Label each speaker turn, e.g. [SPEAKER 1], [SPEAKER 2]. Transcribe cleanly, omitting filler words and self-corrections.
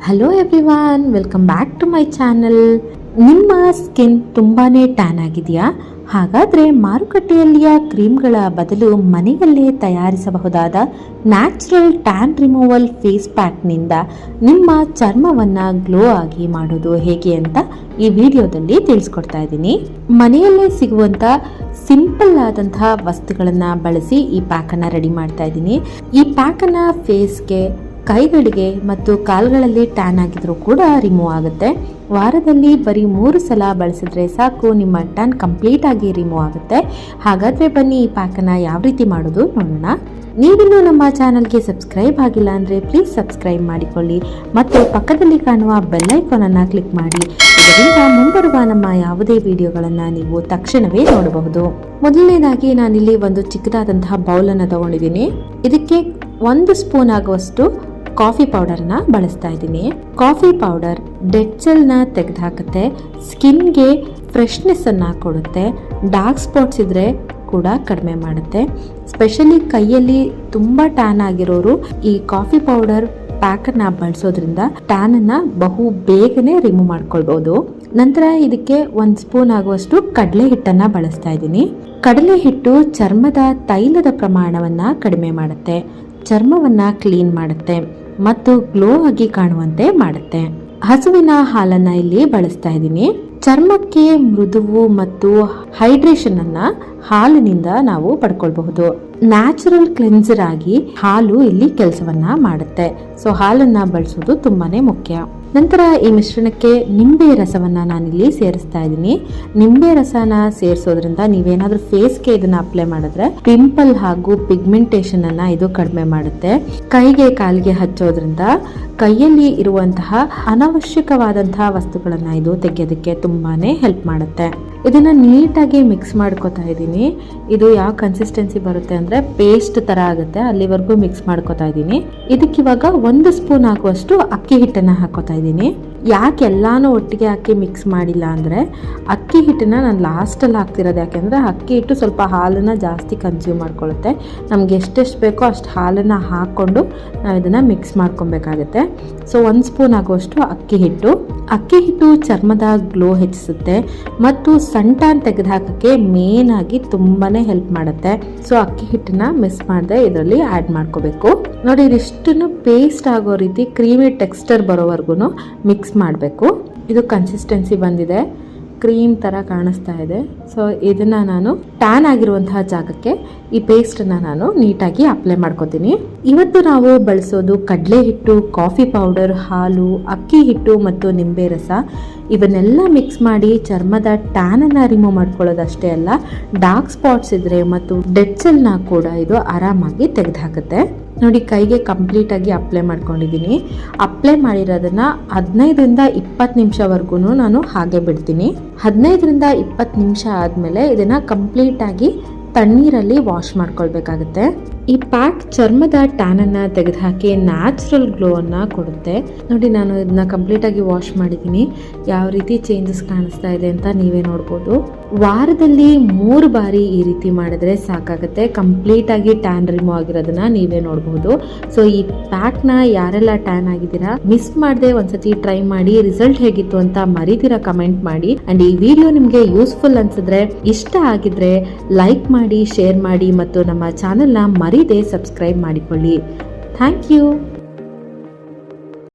[SPEAKER 1] Hello everyone, welcome back to my channel. ನಿಮ್ಮ skin ತುಂಬಾ tan ಆಗಿದೆಯಾ? ಹಾಗಾದರೆ ಮಾರುಕಟ್ಟೆಯಲ್ಲಿಯ ಕ್ರೀಮ್ಗಳ ಬದಲು ಮನೆಯಲ್ಲೇ ತಯಾರಿಸಬಹುದಾದ ನ್ಯಾಚುರಲ್ ಟ್ಯಾನ್ ರಿಮೂವಲ್ ಫೇಸ್ ಪ್ಯಾಕ್ನಿಂದ ನಿಮ್ಮ ಚರ್ಮವನ್ನು ಗ್ಲೋ ಆಗಿ ಮಾಡೋದು ಹೇಗೆ ಅಂತ ಈ ವಿಡಿಯೋದಲ್ಲಿ ತಿಳಿಸ್ಕೊಡ್ತಾ ಇದ್ದೀನಿ. ಮನೆಯಲ್ಲೇ ಸಿಗುವಂಥ ಸಿಂಪಲ್ ಆದಂತಹ ವಸ್ತುಗಳನ್ನು ಬಳಸಿ ಈ ಪ್ಯಾಕನ್ನು ರೆಡಿ ಮಾಡ್ತಾ ಇದ್ದೀನಿ. ಈ ಪ್ಯಾಕನ್ನು ಫೇಸ್ಗೆ, ಕೈಗಳಿಗೆ ಮತ್ತು ಕಾಲುಗಳಲ್ಲಿ ಟ್ಯಾನ್ ಆಗಿದ್ರೂ ಕೂಡ ರಿಮೂವ್ ಆಗುತ್ತೆ. ವಾರದಲ್ಲಿ ಬರೀ 3 ಸಲ ಬಳಸಿದ್ರೆ ಸಾಕು, ನಿಮ್ಮ ಟ್ಯಾನ್ ಕಂಪ್ಲೀಟ್ ಆಗಿ ರಿಮೂವ್ ಆಗುತ್ತೆ. ಹಾಗಾದರೆ ಬನ್ನಿ ಈ ಪ್ಯಾಕನ್ನು ಯಾವ ರೀತಿ ಮಾಡೋದು ನೋಡೋಣ. ನೀವಿನ್ನೂ ನಮ್ಮ ಚಾನಲ್ಗೆ ಸಬ್ಸ್ಕ್ರೈಬ್ ಆಗಿಲ್ಲ ಅಂದರೆ ಪ್ಲೀಸ್ ಸಬ್ಸ್ಕ್ರೈಬ್ ಮಾಡಿಕೊಳ್ಳಿ ಮತ್ತು ಪಕ್ಕದಲ್ಲಿ ಕಾಣುವ ಬೆಲ್ ಐಕಾನನ್ನು ಕ್ಲಿಕ್ ಮಾಡಿ. ಇದರಿಂದ ಮುಂಬರುವ ನಮ್ಮ ಯಾವುದೇ ವಿಡಿಯೋಗಳನ್ನು ನೀವು ತಕ್ಷಣವೇ ನೋಡಬಹುದು. ಮೊದಲನೇದಾಗಿ ನಾನಿಲ್ಲಿ ಒಂದು ಚಿಕ್ಕದಾದಂತಹ ಬೌಲನ್ನು ತಗೊಂಡಿದ್ದೀನಿ. ಇದಕ್ಕೆ 1 ಸ್ಪೂನ್ ಆಗುವಷ್ಟು ಕಾಫಿ ಪೌಡರ್ನ ಬಳಸ್ತಾ ಇದ್ದೀನಿ. ಕಾಫಿ ಪೌಡರ್ ಡೆಡ್ ಸೆಲ್ನ ತೆಗೆದುಹಾಕುತ್ತೆ, ಸ್ಕಿನ್ಗೆ ಫ್ರೆಶ್ನೆಸ್ಸನ್ನು ಕೊಡುತ್ತೆ, ಡಾರ್ಕ್ ಸ್ಪಾಟ್ಸ್ ಇದ್ದರೆ ಕೂಡ ಕಡಿಮೆ ಮಾಡುತ್ತೆ. ಸ್ಪೆಷಲಿ ಕೈಯಲ್ಲಿ ತುಂಬ ಟ್ಯಾನ್ ಆಗಿರೋರು ಈ ಕಾಫಿ ಪೌಡರ್ ಪ್ಯಾಕನ್ನು ಬಳಸೋದ್ರಿಂದ ಟ್ಯಾನನ್ನು ಬಹು ಬೇಗನೆ ರಿಮೂವ್ ಮಾಡ್ಕೊಳ್ಬೋದು. ನಂತರ ಇದಕ್ಕೆ 1 ಸ್ಪೂನ್ ಆಗುವಷ್ಟು ಕಡಲೆ ಹಿಟ್ಟನ್ನು ಬಳಸ್ತಾ ಇದ್ದೀನಿ. ಕಡಲೆ ಹಿಟ್ಟು ಚರ್ಮದ ತೈಲದ ಪ್ರಮಾಣವನ್ನು ಕಡಿಮೆ ಮಾಡುತ್ತೆ, ಚರ್ಮವನ್ನು ಕ್ಲೀನ್ ಮಾಡುತ್ತೆ ಮತ್ತು ಗ್ಲೋ ಆಗಿ ಕಾಣುವಂತೆ ಮಾಡುತ್ತೆ. ಹಸುವಿನ ಹಾಲನ್ನು ಇಲ್ಲಿ ಬಳಸ್ತಾ ಇದ್ದೀನಿ. ಚರ್ಮಕ್ಕೆ ಮೃದುವು ಮತ್ತು ಹೈಡ್ರೇಷನ್ ಅನ್ನ ಹಾಲಿನಿಂದ ನಾವು ಪಡ್ಕೊಳ್ಬಹುದು. ನ್ಯಾಚುರಲ್ ಕ್ಲೆನ್ಸರ್ ಆಗಿ ಹಾಲು ಇಲ್ಲಿ ಕೆಲಸವನ್ನ ಮಾಡುತ್ತೆ. ಸೊ ಹಾಲನ್ನ ಬಳಸೋದು ತುಂಬಾನೇ ಮುಖ್ಯ. ನಂತರ ಈ ಮಿಶ್ರಣಕ್ಕೆ ನಿಂಬೆ ರಸವನ್ನ ನಾನಿಲ್ಲಿ ಸೇರಿಸ್ತಾ ಇದ್ದೀನಿ. ನಿಂಬೆ ರಸನ ಸೇರಿಸೋದ್ರಿಂದ ನೀವೇನಾದ್ರೂ ಫೇಸ್ಗೆ ಇದನ್ನ ಅಪ್ಲೈ ಮಾಡಿದ್ರೆ ಪಿಂಪಲ್ ಹಾಗೂ ಪಿಗ್ಮೆಂಟೇಷನ್ ಅನ್ನ ಇದು ಕಡಿಮೆ ಮಾಡುತ್ತೆ. ಕೈಗೆ ಕಾಲಿಗೆ ಹಚ್ಚೋದ್ರಿಂದ ಕೈಯಲ್ಲಿ ಇರುವಂತಹ ಅನವಶ್ಯಕವಾದಂತಹ ವಸ್ತುಗಳನ್ನ ಇದು ತೆಗೆಯೋದಕ್ಕೆ ತುಂಬಾನೇ ಹೆಲ್ಪ್ ಮಾಡುತ್ತೆ. ಇದನ್ನ ನೀಟಾಗಿ ಮಿಕ್ಸ್ ಮಾಡ್ಕೋತಾ ಇದ್ದೀನಿ. ಇದು ಯಾವ ಕನ್ಸಿಸ್ಟೆನ್ಸಿ ಬರುತ್ತೆ ಅಂದ್ರೆ ಪೇಸ್ಟ್ ತರ ಆಗುತ್ತೆ, ಅಲ್ಲಿವರೆಗೂ ಮಿಕ್ಸ್ ಮಾಡ್ಕೋತಾ ಇದ್ದೀನಿ. ಇದಕ್ಕಿವಾಗ 1 ಸ್ಪೂನ್ ಆಗುವಷ್ಟು ಅಕ್ಕಿ ಹಿಟ್ಟನ್ನ ಹಾಕೋತಾ ಇದ್ದೀನಿ. ಯಾಕೆ ಎಲ್ಲಾನು ಒಟ್ಟಿಗೆ ಹಾಕಿ ಮಿಕ್ಸ್ ಮಾಡಿಲ್ಲ ಅಂದರೆ ಅಕ್ಕಿ ಹಿಟ್ಟನ್ನ ನಾನು ಲಾಸ್ಟಲ್ಲಿ ಹಾಕ್ತಿರೋದು. ಯಾಕೆಂದರೆ ಅಕ್ಕಿ ಹಿಟ್ಟು ಸ್ವಲ್ಪ ಹಾಲನ್ನು ಜಾಸ್ತಿ ಕನ್ಸ್ಯೂಮ್ ಮಾಡ್ಕೊಳ್ಳುತ್ತೆ. ನಮ್ಗೆ ಎಷ್ಟೆಷ್ಟು ಬೇಕೋ ಅಷ್ಟು ಹಾಲನ್ನು ಹಾಕ್ಕೊಂಡು ನಾವು ಇದನ್ನು ಮಿಕ್ಸ್ ಮಾಡ್ಕೊಬೇಕಾಗುತ್ತೆ. ಸೊ 1 ಸ್ಪೂನ್ ಆಗುವಷ್ಟು ಅಕ್ಕಿ ಹಿಟ್ಟು ಚರ್ಮದ ಗ್ಲೋ ಹೆಚ್ಚಿಸುತ್ತೆ ಮತ್ತು ಸನ್ ಟ್ಯಾನ್ ತೆಗೆದುಹಾಕಕ್ಕೆ ಮೇನ್ ಆಗಿ ತುಂಬಾನೇ ಹೆಲ್ಪ್ ಮಾಡುತ್ತೆ. ಸೊ ಅಕ್ಕಿ ಹಿಟ್ಟನ್ನ ಮಿಸ್ ಮಾಡದೆ ಇದರಲ್ಲಿ ಆ್ಯಡ್ ಮಾಡ್ಕೋಬೇಕು. ನೋಡಿ, ಇದಿಷ್ಟನ್ನು ಪೇಸ್ಟ್ ಆಗೋ ರೀತಿ ಕ್ರೀಮಿ ಟೆಕ್ಸ್ಚರ್ ಬರೋವರೆಗೂ ಮಿಕ್ಸ್ ಮಾಡಬೇಕು. ಇದು ಕನ್ಸಿಸ್ಟೆನ್ಸಿ ಬಂದಿದೆ, ಕ್ರೀಮ್ ಥರ ಕಾಣಿಸ್ತಾ ಇದೆ. ಸೊ ಇದನ್ನು ನಾನು ಟ್ಯಾನ್ ಆಗಿರುವಂತಹ ಜಾಗಕ್ಕೆ ಈ ಪೇಸ್ಟನ್ನು ನಾನು ನೀಟಾಗಿ ಅಪ್ಲೈ ಮಾಡ್ಕೋತೀನಿ. ಇವತ್ತು ನಾವು ಬಳಸೋದು ಕಡಲೆ ಹಿಟ್ಟು, ಕಾಫಿ ಪೌಡರ್, ಹಾಲು, ಅಕ್ಕಿ ಹಿಟ್ಟು ಮತ್ತು ನಿಂಬೆ ರಸ. ಇವನ್ನೆಲ್ಲ ಮಿಕ್ಸ್ ಮಾಡಿ ಚರ್ಮದ ಟ್ಯಾನನ್ನು ರಿಮೂವ್ ಮಾಡ್ಕೊಳ್ಳೋದಷ್ಟೇ ಅಲ್ಲ, ಡಾರ್ಕ್ ಸ್ಪಾಟ್ಸ್ ಇದ್ರೆ ಮತ್ತು ಡೆಡ್ ಸೆಲ್ನ ಕೂಡ ಇದು ಆರಾಮಾಗಿ ತೆಗೆದುಹಾಕುತ್ತೆ. ನೋಡಿ, ಕೈಗೆ ಕಂಪ್ಲೀಟಾಗಿ ಅಪ್ಲೈ ಮಾಡ್ಕೊಂಡಿದ್ದೀನಿ. ಅಪ್ಲೈ ಮಾಡಿರೋದನ್ನ 15ರಿಂದ 20 ನಿಮಿಷವರೆಗೂ ನಾನು ಹಾಗೆ ಬಿಡ್ತೀನಿ. 15ರಿಂದ 20 ನಿಮಿಷ ಆದಮೇಲೆ ಇದನ್ನು ಕಂಪ್ಲೀಟಾಗಿ ತಣ್ಣೀರಲ್ಲಿ ವಾಶ್ ಮಾಡ್ಕೊಳ್ಬೇಕಾಗುತ್ತೆ. ಈ ಪ್ಯಾಕ್ ಚರ್ಮದ ಟ್ಯಾನನ್ನು ತೆಗೆದುಹಾಕಿ ನ್ಯಾಚುರಲ್ ಗ್ಲೋವನ್ನು ಕೊಡುತ್ತೆ. ನೋಡಿ, ನಾನು ಇದನ್ನ ಕಂಪ್ಲೀಟಾಗಿ ವಾಶ್ ಮಾಡಿದ್ದೀನಿ. ಯಾವ ರೀತಿ ಚೇಂಜಸ್ ಕಾಣಿಸ್ತಾ ಇದೆ ಅಂತ ನೀವೇ ನೋಡ್ಬೋದು. ವಾರದಲ್ಲಿ 3 ಬಾರಿ ಈ ರೀತಿ ಮಾಡಿದ್ರೆ ಸಾಕಾಗುತ್ತೆ, ಕಂಪ್ಲೀಟಾಗಿ ಟ್ಯಾನ್ ರಿಮೂವ್ ಆಗಿರೋದನ್ನ ನೀವೇ ನೋಡ್ಬೋದು. ಸೊ ಈ ಪ್ಯಾಕ್ನ ಯಾರೆಲ್ಲ ಟ್ಯಾನ್ ಆಗಿದ್ದೀರಾ ಮಿಸ್ ಮಾಡದೆ ಒಂದ್ಸತಿ ಟ್ರೈ ಮಾಡಿ. ರಿಸಲ್ಟ್ ಹೇಗಿತ್ತು ಅಂತ ಮರಿದಿರ ಕಮೆಂಟ್ ಮಾಡಿ. ಅಂಡ್ ಈ ವಿಡಿಯೋ ನಿಮಗೆ ಯೂಸ್ಫುಲ್ ಅನ್ಸಿದ್ರೆ, ಇಷ್ಟ ಆಗಿದ್ರೆ ಲೈಕ್ ಮಾಡಿ, ಶೇರ್ ಮಾಡಿ ಮತ್ತು ನಮ್ಮ ಚಾನೆಲ್ನ ಮರಿದೆ ಸಬ್ಸ್ಕ್ರೈಬ್ ಮಾಡಿಕೊಳ್ಳಿ. Thank you.